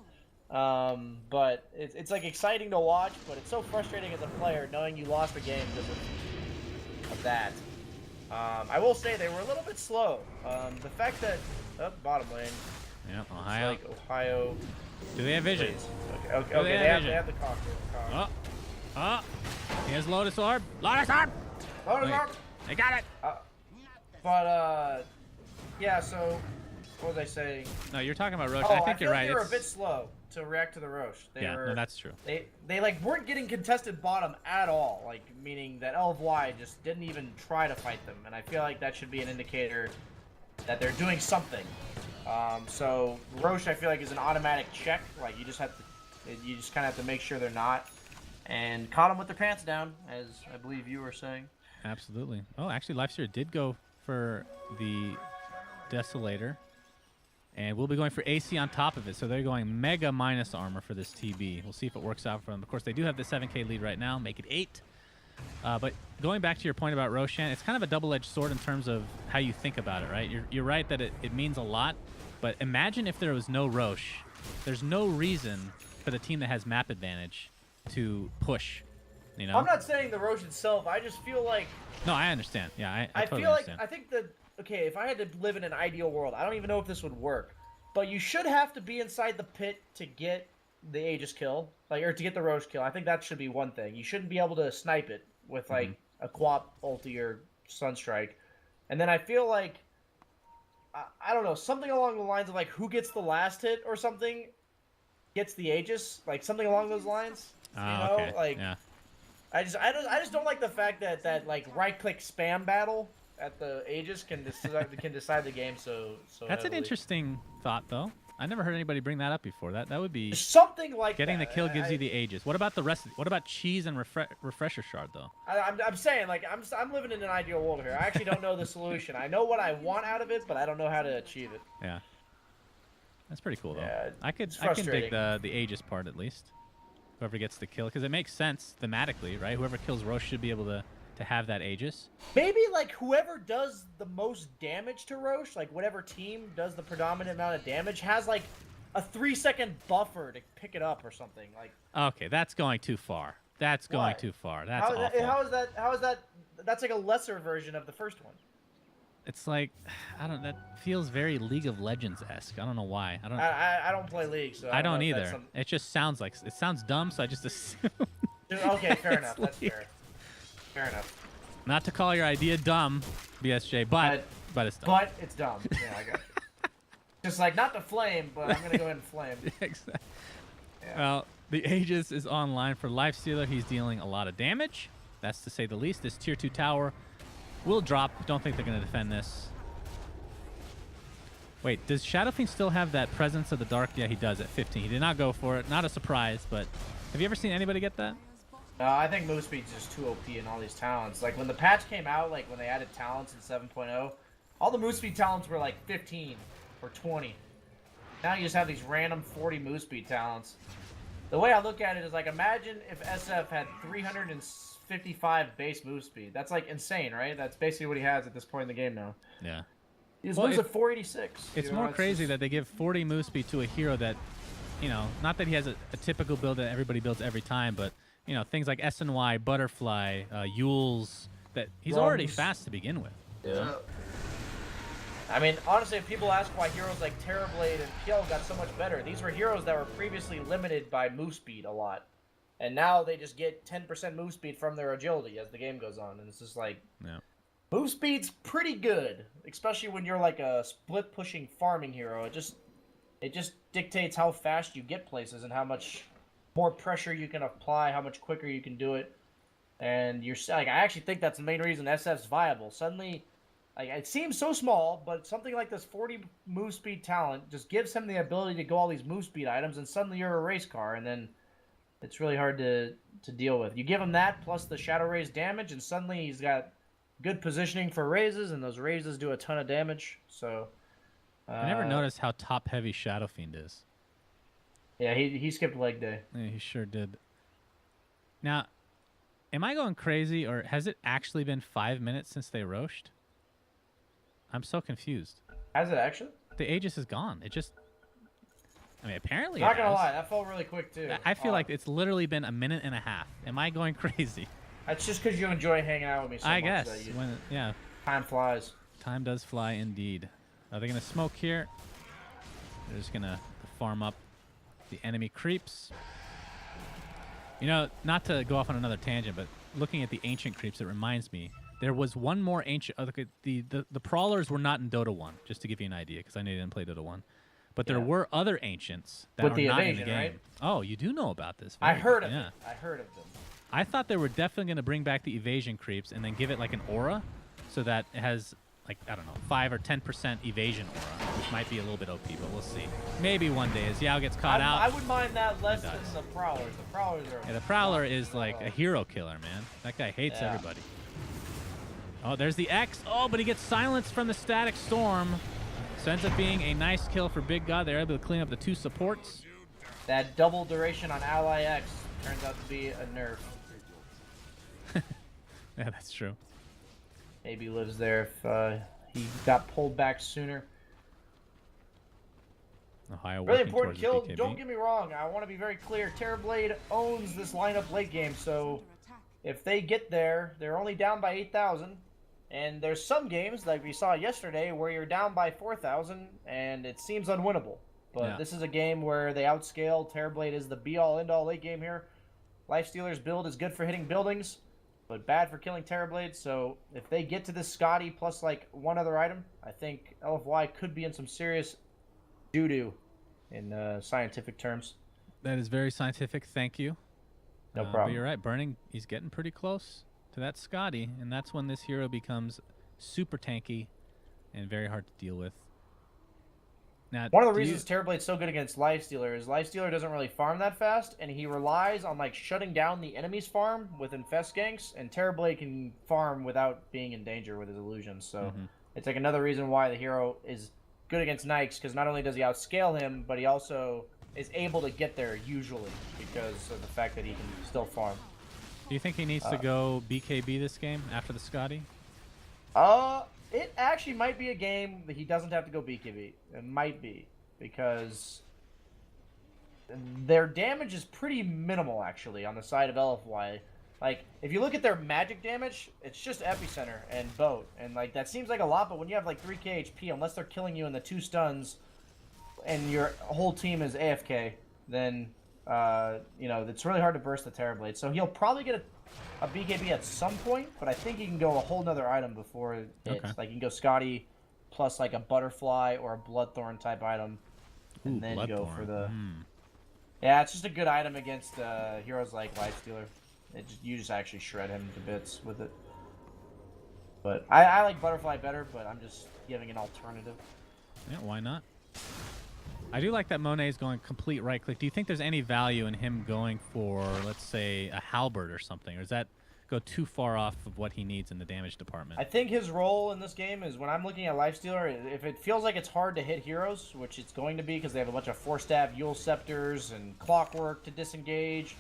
Yeah. But it's like exciting to watch, but it's so frustrating as a player knowing you lost the game because of that. I will say they were a little bit slow. The fact that bottom lane. Yeah, Ohio. Like Ohio. Do they have vision? Okay. They have the cock. He has Lotus Orb. Lotus Orb! Lotus Orb! They got it! Yeah, so, what was I saying? No, you're talking about Roche. I think you're right. They were a bit slow to react to the Roche. No, that's true. They like weren't getting contested bottom at all, like meaning that LFY just didn't even try to fight them, and I feel like that should be an indicator that they're doing something. So Roche, I feel like is an automatic check. Like you just kind of have to make sure they're not, and caught them with their pants down, as I believe you were saying. Absolutely. Oh, actually, Lifesteal did go for the Desolator, and we'll be going for AC on top of it. So they're going mega minus armor for this TB. We'll see if it works out for them. Of course, they do have the 7K lead right now, make it 8. But going back to your point about Roshan, it's kind of a double-edged sword in terms of how you think about it, right? You're right that it means a lot, but imagine if there was no Roche. There's no reason for the team that has map advantage to push, you know? I'm not saying the Roche itself. I just feel like... No, I understand. Yeah, I totally feel understand. like, I think that, okay, if I had to live in an ideal world, I don't even know if this would work, but you should have to be inside the pit to get the Aegis kill, like, or to get the Roche kill. I think that should be one thing. You shouldn't be able to snipe it with, like, a Quap ulti or Sunstrike. And then I feel like, I don't know, something along the lines of, like, who gets the last hit or something gets the Aegis, like, something along those lines. You know? Okay. Like, yeah. I just don't like the fact that like right-click spam battle at the Aegis can decide the game so That's heavily. an interesting thought, though. I never heard anybody bring that up before. That would be something like getting that. the kill gives you the Aegis. What about the rest? What about Cheese and Refresher Shard, though? I'm saying, like, I'm living in an ideal world here. I actually don't know the solution. I know what I want out of it, but I don't know how to achieve it. Yeah, that's pretty cool, though. Yeah, I can dig the Aegis part at least. Whoever gets the kill, because it makes sense thematically, right? Whoever kills Roche should be able to have that Aegis. Maybe like whoever does the most damage to Roche, like whatever team does the predominant amount of damage, has like a 3-second buffer to pick it up or something. Like, okay, that's going too far. That's going too far. That's awful. How is that? That's like a lesser version of the first one. It's like, I don't. That feels very League of Legends-esque. I don't know why. I don't play League, so I don't either. It just sounds like it sounds dumb, so I just assume. Okay, fair enough. That's fair. Fair enough. Not to call your idea dumb, BSJ, but it's dumb. But it's dumb. Yeah, I got it. Just like not to flame, but I'm gonna go ahead and flame. Exactly. Yeah. Well, the Aegis is online for Lifestealer. He's dealing a lot of damage. That's to say the least. This tier 2 tower will drop. Don't think they're going to defend this. Wait, does Shadowfiend still have that Presence of the Dark? Yeah, he does at 15. He did not go for it. Not a surprise, but have you ever seen anybody get that? I think move speed's just too OP in all these talents. Like when the patch came out, like when they added talents in 7.0, all the move speed talents were like 15 or 20. Now you just have these random 40 move speed talents. The way I look at it is like, imagine if SF had 355 base move speed. That's like insane, right? That's basically what he has at this point in the game now. Yeah. He's moves at 486. It's more crazy that they give 40 move speed to a hero that, you know, not that he has a typical build that everybody builds every time, but, you know, things like SNY, Butterfly, Yules, that he's already fast to begin with. Yeah. I mean, honestly, if people ask why heroes like Terrorblade and PL got so much better, these were heroes that were previously limited by move speed a lot. And now they just get 10% move speed from their agility as the game goes on. And it's just like, yeah. Move speed's pretty good, especially when you're like a split-pushing farming hero. It just dictates how fast you get places and how much more pressure you can apply, how much quicker you can do it. And you're like, I actually think that's the main reason SF's viable. Suddenly, like, it seems so small, but something like this 40 move speed talent just gives him the ability to go all these move speed items, and suddenly you're a race car, and then it's really hard to deal with. You give him that plus the Shadow Raise damage, and suddenly he's got good positioning for raises, and those raises do a ton of damage. So I never noticed how top heavy Shadowfiend is. Yeah, he skipped leg day. Yeah, he sure did. Now, am I going crazy, or has it actually been 5 minutes since they roached? I'm so confused. Has it actually? The Aegis is gone. It just, I mean, apparently Not gonna lie, that felt really quick too. I feel like it's literally been a minute and a half. Am I going crazy? That's just because you enjoy hanging out with me so much. I guess. That you, yeah. Time flies. Time does fly indeed. Are they going to smoke here? They're just going to farm up the enemy creeps. You know, not to go off on another tangent, but looking at the ancient creeps, it reminds me, there was one more ancient... the Prowlers were not in Dota 1, just to give you an idea, because I know you didn't play Dota 1. But there were other ancients that with are the not evasion, in the game. right? Oh, you do know about this. I heard of it. I heard of them. I thought they were definitely going to bring back the evasion creeps and then give it like an aura so that it has, like, I don't know, 5 or 10% evasion aura, which might be a little bit OP, but we'll see. Maybe one day as Yao gets caught out. I would mind that less than the Prowlers. The Prowlers are... Yeah, the Prowler is like a hero killer, man. That guy hates everybody. Oh, there's the X. Oh, but he gets silenced from the Static Storm. So ends up being a nice kill for Big God. They're able to clean up the 2 supports. That double duration on Ally X turns out to be a nerf. Yeah, that's true. Maybe lives there if he got pulled back sooner. Ohio really important kill. BKB. Don't get me wrong. I want to be very clear. Terrorblade owns this lineup late game, so if they get there, they're only down by 8,000. And there's some games, like we saw yesterday, where you're down by 4,000, and it seems unwinnable. But this is a game where they outscale. Terrorblade is the be-all, end-all late game here. Lifestealer's build is good for hitting buildings, but bad for killing Terrorblade. So if they get to this Scotty plus like one other item, I think LFY could be in some serious doo-doo in scientific terms. That is very scientific. Thank you. No problem. But you're right. Burning, he's getting pretty close to that Scotty, and that's when this hero becomes super tanky and very hard to deal with. Now, one of the reasons Terrorblade's so good against Lifestealer is Lifestealer doesn't really farm that fast, and he relies on like shutting down the enemy's farm with infest ganks, and Terrorblade can farm without being in danger with his illusions. So it's like another reason why the hero is good against Nikes, because not only does he outscale him, but he also is able to get there usually because of the fact that he can still farm. Do you think he needs to go BKB this game after the Scotty? It actually might be a game that he doesn't have to go BKB. It might be, because their damage is pretty minimal, actually, on the side of LFY. Like, if you look at their magic damage, it's just Epicenter and Boat. And, like, that seems like a lot, but when you have, like, 3k HP, unless they're killing you in the 2 stuns and your whole team is AFK, then, you know, it's really hard to burst the Terrorblade. So he'll probably get a BKB at some point, but I think he can go a whole nother item before it hits. Like, he can go Scotty plus, like, a Butterfly or a Bloodthorn type item, and then go for the... Yeah, it's just a good item against heroes like Lifestealer. You just actually shred him to bits with it. But I like Butterfly better, but I'm just giving an alternative. Yeah, why not? I do like that Monet's going complete right click. Do you think there's any value in him going for, let's say, a halberd or something? Or does that go too far off of what he needs in the damage department? I think his role in this game is when I'm looking at Lifestealer, if it feels like it's hard to hit heroes, which it's going to be because they have a bunch of 4-stab Yule Scepters and Clockwork to disengage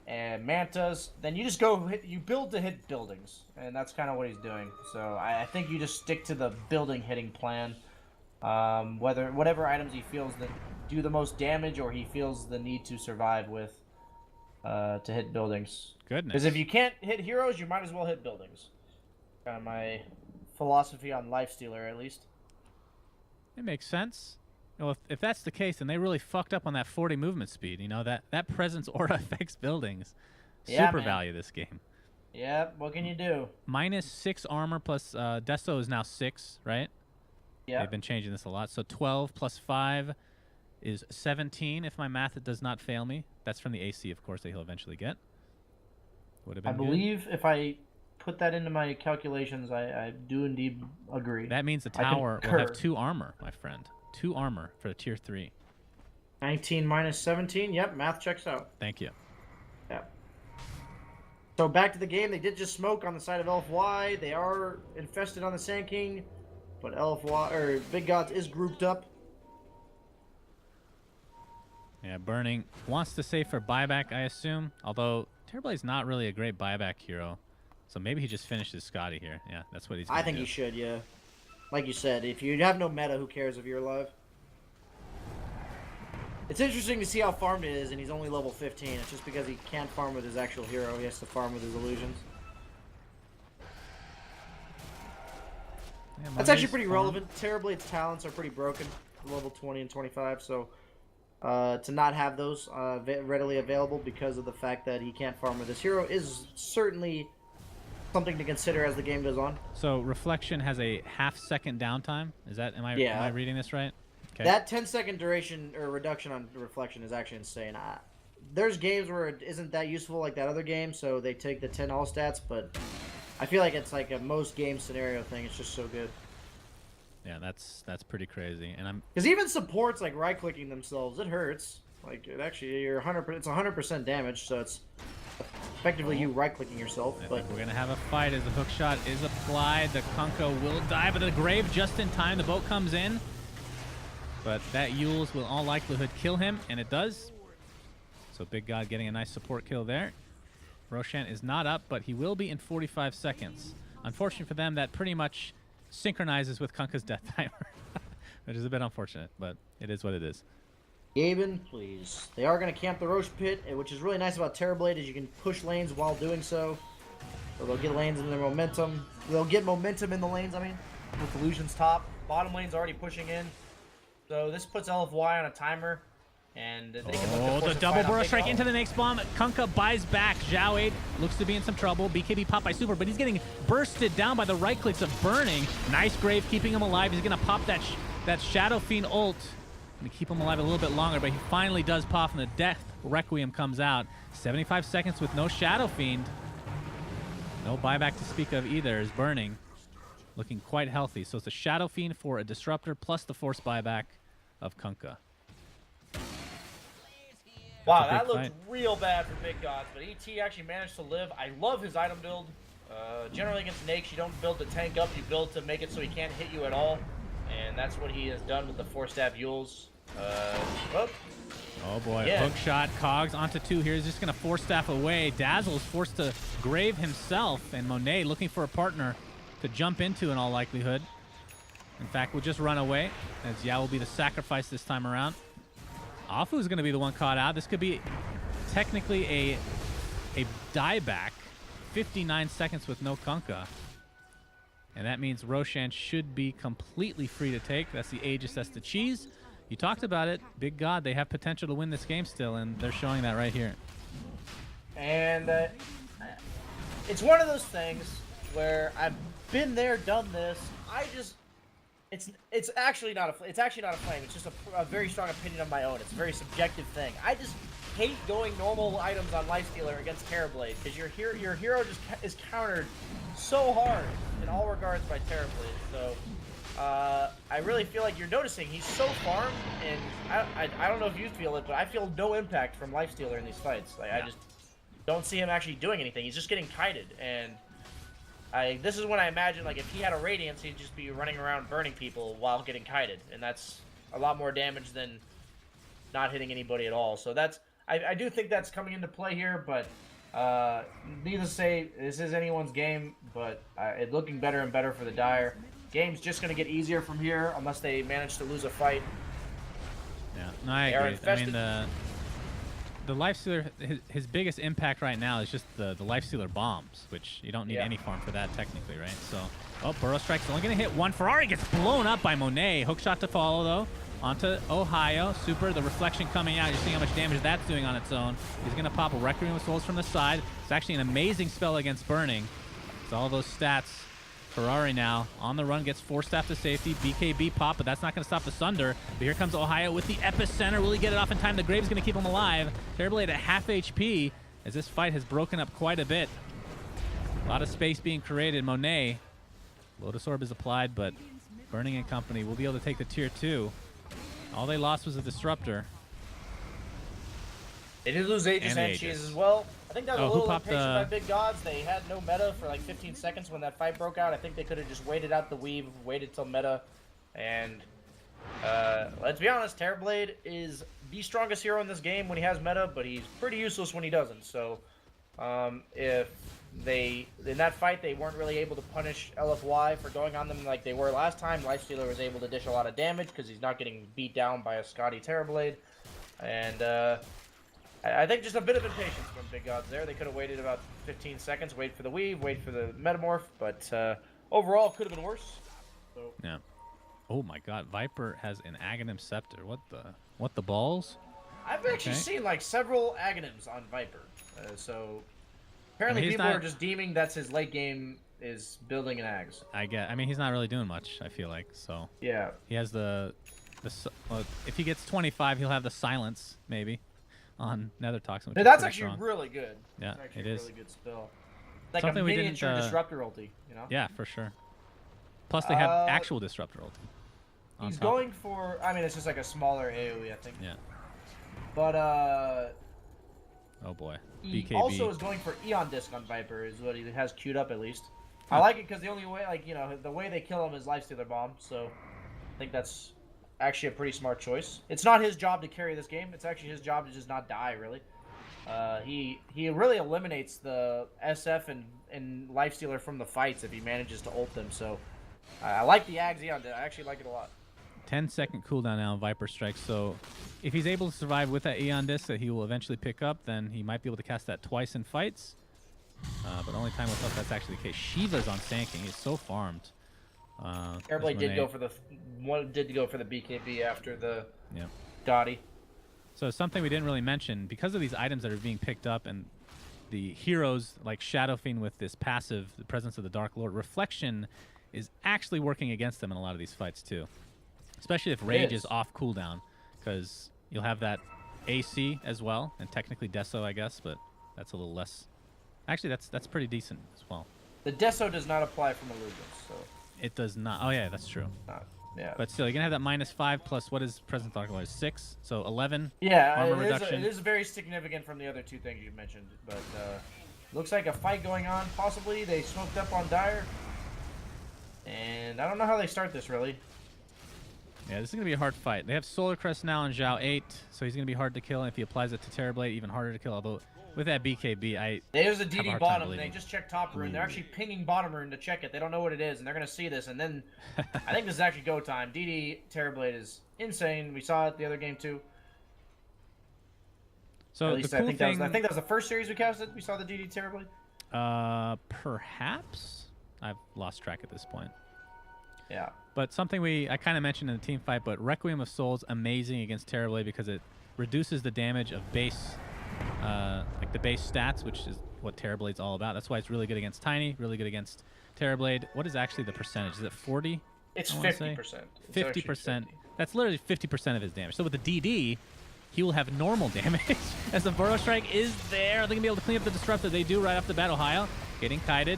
and Mantas, then you just go you build to hit buildings, and that's kind of what he's doing. So I think you just stick to the building hitting plan. Whatever items he feels that do the most damage or he feels the need to survive with to hit buildings. Goodness. Because if you can't hit heroes, you might as well hit buildings. Kind of my philosophy on Lifestealer, at least. It makes sense. Well, if that's the case, then they really fucked up on that 40 movement speed. You know, that presence aura affects buildings. Yeah, Super man. value this game. Yeah, what can you do? -6 armor plus Deso is now 6, right? Yeah. They've been changing this a lot. So 12 plus 5 is 17, if my math does not fail me. That's from the AC, of course, that he'll eventually get. Would have been I believe if I put that into my calculations, I do indeed agree. That means the tower will have 2 armor, my friend. 2 armor for the tier 3. 19 minus 17. Yep, math checks out. Thank you. Yeah. So back to the game. They did just smoke on the side of LFY. They are infested on the Sand King, but LFY or Big Gods is grouped up. Yeah, Burning wants to save for buyback, I assume. Although Terrorblade's not really a great buyback hero, so maybe he just finishes Scotty here. Yeah, that's what he's. I think he should. Yeah. Like you said, if you have no meta, who cares if you're alive? It's interesting to see how farmed it is, and he's only level 15. It's just because he can't farm with his actual hero. He has to farm with his illusions. Yeah, That's actually pretty relevant. Terrorblade's talents are pretty broken, level 20 and 25, so to not have those readily available because of the fact that he can't farm with his hero is certainly something to consider as the game goes on. So Reflection has a half-second downtime. Is that am I reading this right? Okay. That 10-second duration or reduction on Reflection is actually insane. There's games where it isn't that useful like that other game, so they take the 10 all stats, but I feel like it's like a most game scenario thing. It's just so good. Yeah, that's pretty crazy. And I'm because even supports like right clicking themselves, it hurts. Like it actually, you're 100%. It's 100% damage, so it's effectively you right clicking yourself. I But think we're gonna have a fight as the hook shot is applied. The Kunkka will die, but the grave just in time. The boat comes in, but that Yules will in all likelihood kill him, and it does. So Big God getting a nice support kill there. Roshan is not up, but he will be in 45 seconds. Unfortunate for them, that pretty much synchronizes with Kunkka's death timer, which is a bit unfortunate, but it is what it is. Gaben, please. They are going to camp the Roche Pit, which is really nice about Terrorblade is you can push lanes while doing so. So they'll get lanes in their momentum. They'll get momentum in the lanes, I mean, with Illusion's top. Bottom lane's already pushing in. So this puts LFY on a timer. And they can look to force the a double fight on burrow Big strike O. into the next bomb. Kunkka buys back. Zhao 8 looks to be in some trouble. BKB popped by Super, but he's getting bursted down by the right clicks of Burning. Nice grave keeping him alive. He's going to pop that Shadow Fiend ult. Going to keep him alive a little bit longer, but he finally does pop, and the Death Requiem comes out. 75 seconds with no Shadow Fiend. No buyback to speak of either is Burning. Looking quite healthy. So it's a Shadow Fiend for a Disruptor plus the force buyback of Kunkka. Wow, that looked real bad for Big Gods, but ET actually managed to live. I love his item build. Generally against Nakes, you don't build the tank up, you build to make it so he can't hit you at all. And that's what he has done with the 4-stab Yules. Oh boy, yeah. Hook shot, Cogs onto 2 here. He's just going to force staff away. Dazzle is forced to grave himself, and Monet looking for a partner to jump into in all likelihood. In fact, will just run away, as Yao will be the sacrifice this time around. Afu is going to be the one caught out. This could be technically a dieback. 59 seconds with no Kunkka. And that means Roshan should be completely free to take. That's the Aegis, that's the cheese. You talked about it. Big God, they have potential to win this game still, and they're showing that right here. And it's one of those things where I've been there, done this. I just It's actually not a flame. It's just a very strong opinion of my own. It's a very subjective thing. I just hate going normal items on Lifestealer against Terrorblade because your hero just is countered so hard in all regards by Terrorblade. So I really feel like you're noticing he's so farmed, and I don't know if you feel it, but I feel no impact from Lifestealer in these fights. Like I just don't see him actually doing anything. He's just getting kited, and this is when I imagine, like, if he had a Radiance, he'd just be running around burning people while getting kited, and that's a lot more damage than not hitting anybody at all. So I do think that's coming into play here, but needless to say, this is anyone's game, but it's looking better and better for the Dire. Game's just going to get easier from here, unless they manage to lose a fight. Yeah, no, I agree. I mean, the Lifestealer, his biggest impact right now is just the Lifestealer bombs, which you don't need any farm for that technically, right? So, oh, Burrow Strike's only going to hit one. Ferrari gets blown up by Monet. Hookshot to follow, though. Onto Ohio. Super. The reflection coming out. You're seeing how much damage that's doing on its own. He's going to pop a Requiem with Souls from the side. It's actually an amazing spell against Burning. It's all those stats. Ferrari now on the run, gets 4-staff to safety. BKB pop, but that's not going to stop the Sunder. But here comes Ohio with the Epicenter. Will he get it off in time? The Grave's going to keep him alive. Terrorblade at half HP as this fight has broken up quite a bit. A lot of space being created. Monet, Lotus Orb is applied, but Burning and company will be able to take the tier 2. All they lost was a Disruptor. They did lose Aegis and Cheese as well. I think that was a little impatient by Big Gods. They had no meta for like 15 seconds when that fight broke out. I think they could have just waited out the weave, waited till meta. And let's be honest, Terrorblade is the strongest hero in this game when he has meta, but he's pretty useless when he doesn't. So if in that fight they weren't really able to punish LFY for going on them like they were last time, Lifestealer was able to dish a lot of damage because he's not getting beat down by a Scotty Terrorblade. And I think just a bit of impatience from Big Gods there. They could have waited about 15 seconds, wait for the weave, wait for the metamorph, but overall it could have been worse. So. Yeah. Oh my God, Viper has an Aghanim Scepter. What the balls? I've actually seen like several Aghanims on Viper. So apparently people are just deeming that's his late game is building an Ags. I mean, he's not really doing much, I feel like. So yeah. He has well, if he gets 25, he'll have the silence maybe on Nether Toxin. No, that's actually really good. Yeah, it is. Really good spell. Like something a miniature Disruptor ulti, you know? Yeah, for sure. Plus they have actual Disruptor ulti. He's going for, I mean, it's just like a smaller AoE, I think. Yeah. But oh boy. He BKB. also is going for Eon Disc on Viper, is what he has queued up at least. I like it because the only way, like, you know, the way they kill him is Lifestealer Bomb, so I think that's actually a pretty smart choice. It's not his job to carry this game. It's actually his job to just not die, really. He really eliminates the SF and Lifestealer from the fights if he manages to ult them, so I like the Ags Eon Disc. I actually like it a lot. 10-second cooldown now on Viper Strike, so if he's able to survive with that Eon Disc that he will eventually pick up, then he might be able to cast that twice in fights. But only time will tell if that's actually the case. Shiva's on Sanking. He's so farmed. Terrorblade did go for the BKB after the Dottie. So something we didn't really mention, because of these items that are being picked up and the heroes like Shadow Fiend with this passive, the presence of the Dark Lord, Reflection is actually working against them in a lot of these fights too. Especially if Rage is off cooldown, because you'll have that AC as well, and technically Deso, I guess, but that's a little less. Actually, that's pretty decent as well. The Deso does not apply from Illusions, so. It does not. Oh yeah, that's true. Yeah. But still, you're gonna have that -5 plus what is present Dark Lord? 6, so 11. Yeah, armor reduction. It is very significant from the other two things you mentioned, but looks like a fight going on. Possibly they smoked up on Dire, and I don't know how they start this really. Yeah, this is going to be a hard fight. They have Solar Crest now on Zhao 8, so he's going to be hard to kill. And if he applies it to Terrorblade, even harder to kill. Although, with that BKB, there's a DD bottom. They just checked top rune. They're actually pinging bottom rune to check it. They don't know what it is, and they're going to see this. And then, I think this is actually go time. DD Terrorblade is insane. We saw it the other game, too. So, at least I think that was the first series we casted. We saw the DD Terrorblade. Perhaps? I've lost track at this point. Yeah. But something I kind of mentioned in the team fight, but Requiem of Souls, amazing against Terrorblade because it reduces the damage of base, like the base stats, which is what Terrorblade's all about. That's why it's really good against Tiny, really good against Terrorblade. What is actually the percentage? Is it 40 It's I wanna say. 50%. 50%. That's literally 50% of his damage. So with the DD, he will have normal damage as the Burrow Strike is there. Are they going to be able to clean up the Disruptor? They do right off the bat. Ohio getting kited.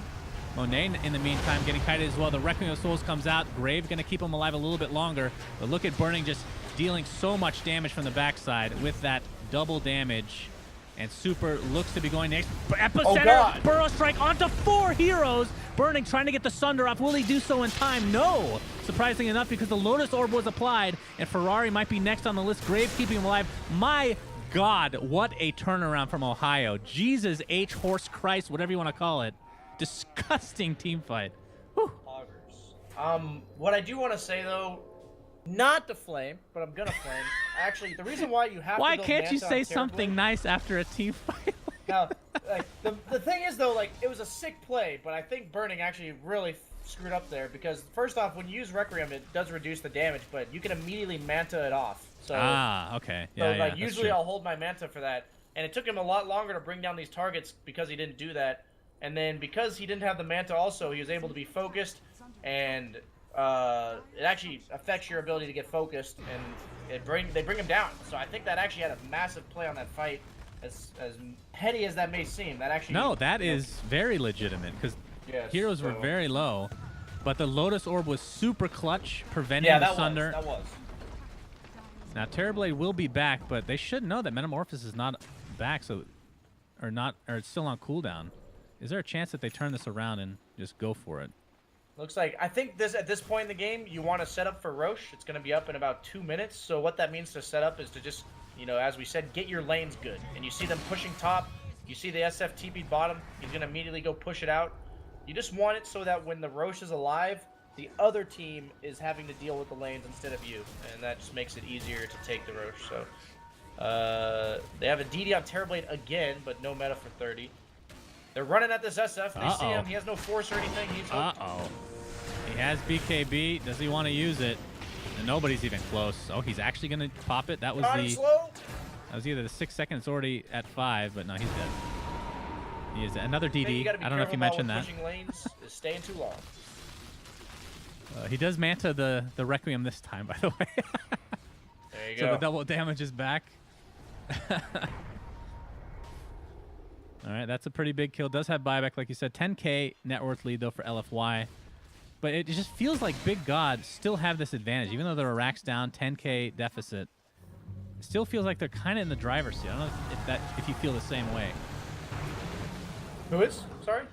Monet, in the meantime, getting kited as well. The Requiem of Souls comes out. Grave going to keep him alive a little bit longer. But look at Burning just dealing so much damage from the backside with that double damage. And Super looks to be going next. Epicenter, Burrow Strike onto 4 heroes. Burning trying to get the Sunder off. Will he do so in time? No. Surprisingly enough, because the Lotus Orb was applied, and Ferrari might be next on the list. Grave keeping him alive. My God, what a turnaround from Ohio. Jesus H. Horse Christ, whatever you want to call it. Disgusting team fight. Whew. What I do want to say, though, not to flame, but I'm going to flame. Actually, the reason why you have Why to build can't you Manta say on something Terrorblade- nice after a team fight? Now, like, the thing is, though, like, it was a sick play, but I think Burning actually really screwed up there because, first off, when you use Requiem, it does reduce the damage, but you can immediately Manta it off. So, okay. Yeah, so like, that's usually true. I'll hold my Manta for that, and it took him a lot longer to bring down these targets because he didn't do that, and then because he didn't have the Manta also, he was able to be focused, and it actually affects your ability to get focused, and they bring him down. So I think that actually had a massive play on that fight. As petty as that may seem, that actually... No, that is very legitimate because heroes were very low, but the Lotus Orb was super clutch, preventing the Sunder. That was. Now Terrorblade will be back, but they should know that Metamorphosis is not back, or it's still on cooldown. Is there a chance that they turn this around and just go for it? Looks like, I think at this point in the game, you want to set up for Roche. It's going to be up in about 2 minutes. So what that means to set up is to just, you know, as we said, get your lanes good. And you see them pushing top. You see the SF TP bottom. He's going to immediately go push it out. You just want it so that when the Roche is alive, the other team is having to deal with the lanes instead of you. And that just makes it easier to take the Roche. So they have a DD on Terrorblade again, but no meta for 30. They're running at this SF. They see him. He has no force or anything. He's He has BKB. Does he want to use it? And nobody's even close. Oh, he's actually going to pop it. That was slow. That was either the 6 seconds. It's already at 5, but no, he's dead. He is another DD. I don't know if you mentioned that. Pushing lanes is staying too long. He does Manta the Requiem this time, by the way. There you So go. the double damage is back. All right, that's a pretty big kill. Does have buyback, like you said. 10K net worth lead, though, for LFY. But it just feels like Big God still have this advantage. Even though they're racks down, 10K deficit. It still feels like they're kind of in the driver's seat. I don't know if you feel the same way. Who is? Sorry?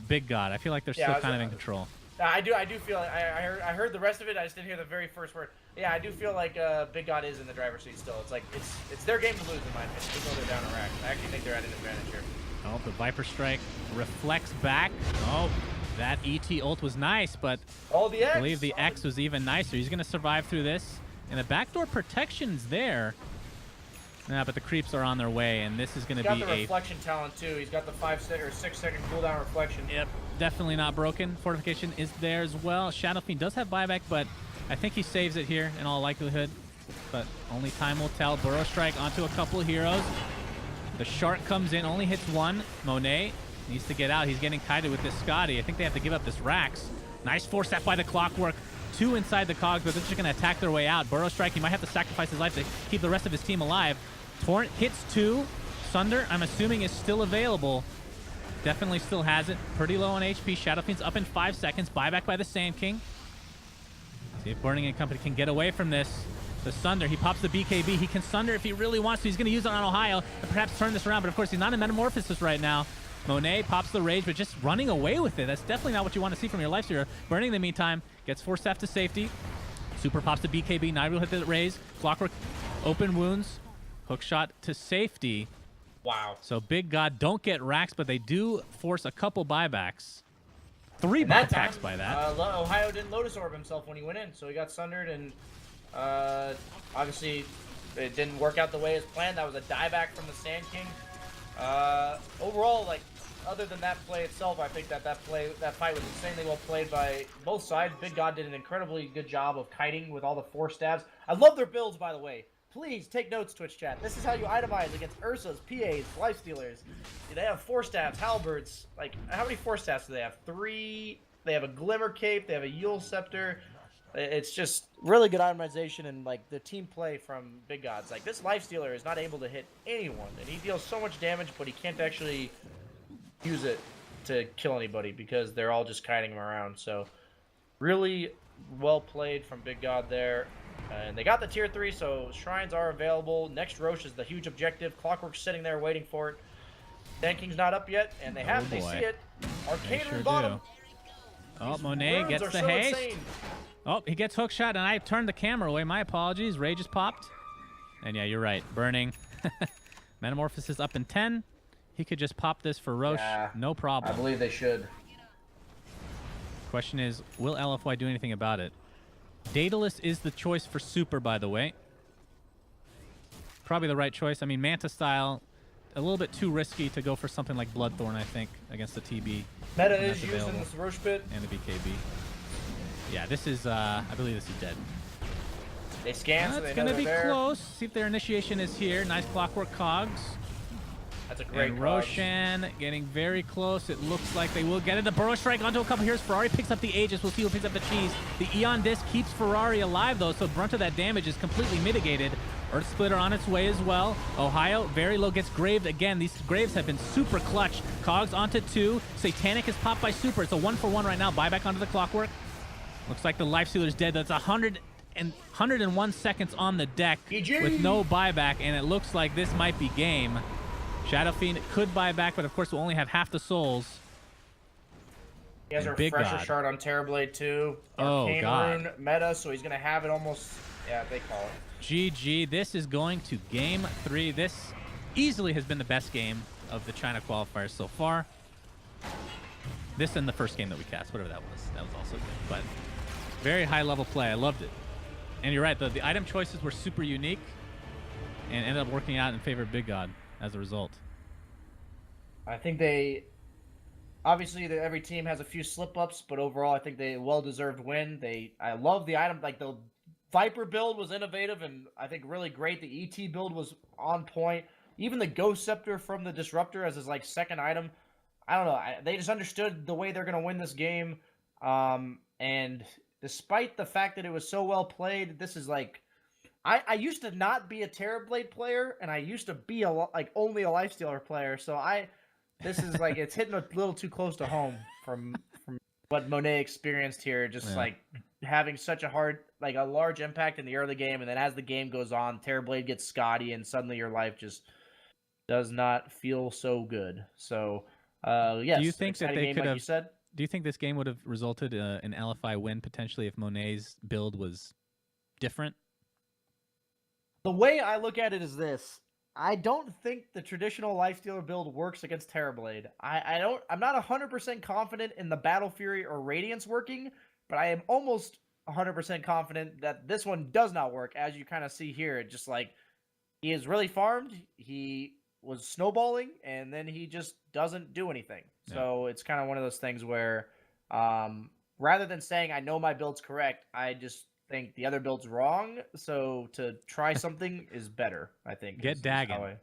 Big God. I feel like they're still kind of in control. I do feel like I heard the rest of it. I just didn't hear the very first word. Yeah, I do feel like Big God is in the driver's seat still. It's like it's their game to lose in my opinion. Even though they're down a rack, I actually think they're at an advantage here. Oh, the Viper Strike reflects back. Oh, that ET ult was nice, but the X. I believe the X was even nicer. He's going to survive through this. And the backdoor protection's there. Nah, but the creeps are on their way, and this is going to be He's got the reflection talent, too. He's got the 5 or 6 second cooldown reflection. Yep, definitely not broken. Fortification is there as well. Shadow Fiend does have buyback, but I think he saves it here in all likelihood. But only time will tell. Burrow Strike onto a couple of heroes. The Shark comes in, only hits one. Monet needs to get out. He's getting kited with this Scotty. I think they have to give up this Rax. Nice force step by the Clockwork. 2 inside the cogs, but they're just going to attack their way out. Burrow Strike, he might have to sacrifice his life to keep the rest of his team alive. Torrent hits 2. Sunder, I'm assuming, is still available. Definitely still has it. Pretty low on HP. Shadow Fiend's up in 5 seconds. Buyback by the Sand King. See if Burning and Company can get away from this. The Sunder, he pops the BKB. He can Sunder if he really wants to. He's going to use it on Ohio and perhaps turn this around. But, of course, he's not in Metamorphosis right now. Monet pops the Rage, but just running away with it. That's definitely not what you want to see from your life hero. Burning, in the meantime, gets Force Staff to safety. Super pops the BKB. Nigel hit the Raise. Clockwork, open wounds. Hook shot to safety. Wow. So Big God don't get racks, but they do force a couple buybacks. 3 buybacks by that. Ohio didn't Lotus Orb himself when he went in, so he got sundered, and obviously it didn't work out the way as planned. That was a dieback from the Sand King. Overall, like, other than that play itself, I think that fight was insanely well played by both sides. Big God did an incredibly good job of kiting with all the 4 stabs. I love their builds, by the way. Please take notes, Twitch chat. This is how you itemize against Ursas, PAs, Lifestealers. They have 4 stabs, halberds. Like, how many 4 stabs do they have? 3, They have a Glimmer Cape. They have a Yule Scepter. It's just really good itemization and like the team play from Big Gods. Like this Lifestealer is not able to hit anyone, and he deals so much damage, but he can't actually use it to kill anybody because they're all just kiting him around. So really well played from Big God there. And they got the tier 3, so shrines are available. Next Roche is the huge objective. Clockwork's sitting there waiting for it. Sand King's not up yet, and they have they see it. Arcane sure bottom. Oh, These Monet runes gets are the so haste. insane. Oh, he gets hook shot, and I turned the camera away. My apologies. Ray just popped. And yeah, you're right. Burning. Metamorphosis up in 10. He could just pop this for Roche. Yeah, No problem. I believe they should. Question is, will LFY do anything about it? Daedalus is the choice for super, by the way. Probably the right choice. I mean, Manta style, a little bit too risky to go for something like Bloodthorn, I think, against the TB. Meta is using this Roche pit. And the BKB. Yeah, this is, I believe this is dead. They scan, so they It's know going to they're be there. close. See if their initiation is here. Nice Clockwork Cogs. That's a great And cog. Roshan getting very close. It looks like they will get it. The Burrow Strike onto a couple heroes. Ferrari picks up the Aegis. We'll see who picks up the cheese. The Eon Disc keeps Ferrari alive, though, so brunt of that damage is completely mitigated. Earth Splitter on its way as well. Ohio, very low, gets graved again. These graves have been super clutch. Cogs onto 2. Satanic is popped by super. It's a 1-for-1 right now. Buyback onto the Clockwork. Looks like the Lifestealer's dead. That's 101 seconds on the deck GG. with no buyback, and it looks like this might be game. Shadow Fiend could buy back, but of course we'll only have half the souls. He has a Big refresher God. shard on Terrorblade too. Oh, Arcane God. Rune meta, so he's gonna have it almost. Yeah, they call it. GG. This is going to game 3. This easily has been the best game of the China qualifiers so far. This and the first game that we cast, whatever that was. That was also good. But very high level play. I loved it. And you're right, the item choices were super unique and ended up working out in favor of Big God as a result. I think they. Obviously, every team has a few slip-ups, but overall, I think they well-deserved win. I love the item. Like, the Viper build was innovative and I think really great. The ET build was on point. Even the Ghost Scepter from the Disruptor as his, like, second item. I don't know. They just understood the way they're going to win this game. And despite the fact that it was so well played, this is, like... I used to not be a Terrorblade player, and I used to be only a Lifestealer player, so this is like it's hitting a little too close to home from what Monet experienced here, just like having such a large impact in the early game, and then as the game goes on, Terrorblade gets Scotty, and suddenly your life just does not feel so good. So, yes, do you think that they game, could like have? You said? Do you think this game would have resulted in an LFI win potentially if Monet's build was different? The way I look at it is this. I don't think the traditional Lifestealer build works against Terrorblade. I'm not 100% confident in the Battle Fury or Radiance working, but I am almost 100% confident that this one does not work, as you kind of see here. It just like, he is really farmed, he was snowballing, and then he just doesn't do anything. Yeah. So it's kind of one of those things where, rather than saying I know my build's correct, I just think the other build's wrong, so to try something is better, I think. Get Dagon.